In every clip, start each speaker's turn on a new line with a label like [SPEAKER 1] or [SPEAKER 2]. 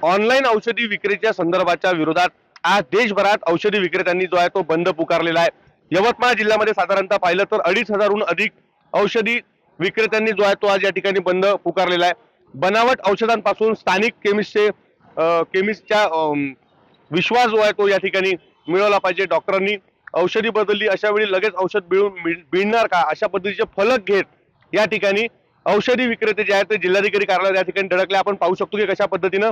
[SPEAKER 1] Online औषधी विक्रीच्या संदर्भाच्या विरोधात आज देशभरात औषधी विक्रेत्यांनी जो आहे तो बंद पुकारलेला आहे। यवतमाळ जिल्ह्यामध्ये साधारणतः पाहिलं तर 2,500हून अधिक औषधी विक्रेत्यांनी जो आहे तो आज या ठिकाणी बंद पुकारलेला आहे। बनावट औषधांपासून स्थानिक केमिस्टच्या विश्वास जो आहे तो या ठिकाणी मिळवला पाहिजे। डॉक्टरांनी औषधी बदलली, अशा वेळी लगेच औषध मिळणार का, अशा पद्धतीचे फलक घेत या ठिकाणी औषधी विक्रेते जे आहेत ते जिल्हाधिकारी कार्यालयात या ठिकाणी धडकले। आपण पाहू शकतो की कशा पद्धतीनं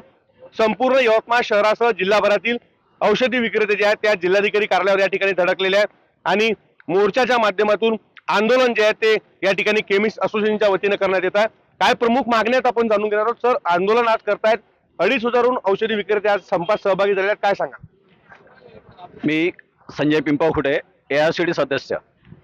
[SPEAKER 1] संपूर्ण यवतमाळ शहरासह जिल्हाभरातील औषधी विक्रेते जे आहेत त्या जिल्हाधिकारी कार्यालयावर या ठिकाणी धडकलेले आहेत आणि मोर्चाच्या माध्यमातून आंदोलन जे आहे ते या ठिकाणी केमिस्ट असोसिएशनच्या वतीने करण्यात येत आहे। काय प्रमुख मागण्या आहेत आपण जाणून घेणार आहोत। सर, आंदोलन आज करतायत, 2,500हून औषधी विक्रेते आज संपात सहभागी झाले आहेत, काय सांगा?
[SPEAKER 2] मी संजय पिंपळखुटे, ARCD सदस्य।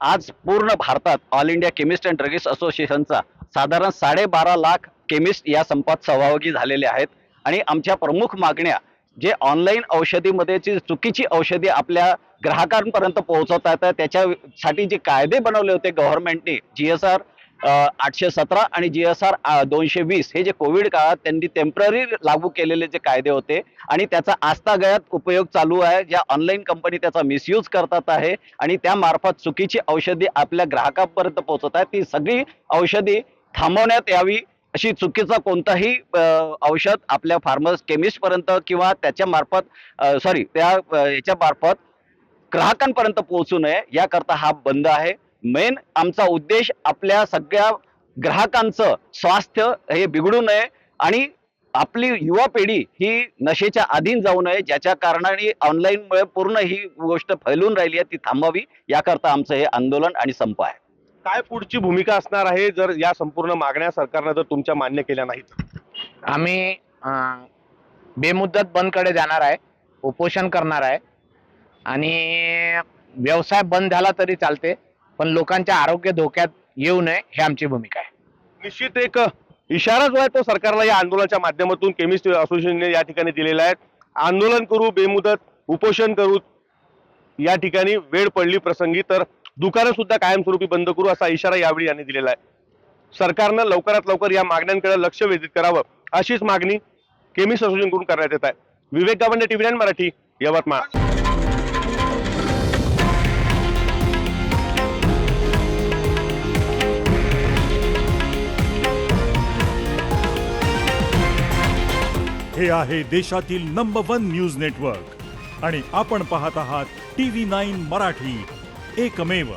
[SPEAKER 2] आज पूर्ण भारतात all India chemist and druggist असोसिएशनचा साधारण 12.5 लाख केमिस्ट या संपात सहभागी झालेले आहेत आणि आमच्या प्रमुख मागण्या जे ऑनलाईन औषधीमध्ये जी चुकीची औषधी आपल्या ग्राहकांपर्यंत पोहोचवतात त्याच्यासाठी जे कायदे बनवले होते गव्हर्नमेंटने, GSR 817 आणि GSR 220, हे जे कोविड काळात त्यांनी टेम्पररी लागू केलेले जे कायदे होते आणि त्याचा आजतागायत उपयोग चालू आहे। ज्या ऑनलाईन कंपनी त्याचा मिसयूज करतात आहे आणि त्यामार्फत चुकीची औषधी आपल्या ग्राहकांपर्यंत पोहोचत आहेत, ती सगळी औषधी थांबवण्यात यावी। अशी चुकीचा कोणताही औषध आपल्या केमिस्ट पर्यंत किंवा त्याच्या मार्फत याच्या मार्फत ग्राहकांपर्यंत पोहोचू नये याकरता हा बंद आहे। मेन आमचा उद्देश आपल्या सगळ्या ग्राहकांचं स्वास्थ्य हे बिघडू नये आणि आपली युवा पिढी ही नशेच्या अधीन जाऊ नये, ज्याच्या कारणाने ऑनलाईनमुळे पूर्ण ही गोष्ट फैलून राहिली आहे, ती थांबावी याकरता आमचं हे आंदोलन आणि संप आहे।
[SPEAKER 1] काय पुढची भूमिका असणार आहे जर या संपूर्ण मागण्या सरकारने जर तुमच्या मान्य केल्या नाहीत?
[SPEAKER 3] आम्ही बेमुदत बंदकडे जाणार आहे, उपोषण करणार आहे आणि व्यवसाय बंद झाला तरी चालते पण लोकांचे आरोग्य धोक्यात येऊ नये ही आमची भूमिका आहे।
[SPEAKER 1] निश्चित एक इशारा जो आहे तो सरकारला या आंदोलनाच्या माध्यमातून केमिस्ट असोसिएशनने या ठिकाणी दिलेला आहे। आंदोलन करू, बेमुदत उपोषण करू, या ठिकाणी वेळ पडली प्रसंगी तर दुकानं सुद्धा कायमस्वरूपी बंद करू, असा इशारा यावेळी यांनी दिलेला आहे। सरकारनं लवकरात लवकर या मागण्यांकडे लक्ष वेधित करावं अशीच मागणी केमिस्ट असोसिएशनकडून करण्यात येत आहे। विवेक गावंडे, TV9 मराठी, यवतमाळ।
[SPEAKER 4] हे आहे देशातील नंबर 1 न्यूज नेटवर्क आणि आपण पाहत आहात TV9 मराठी, एकमेव।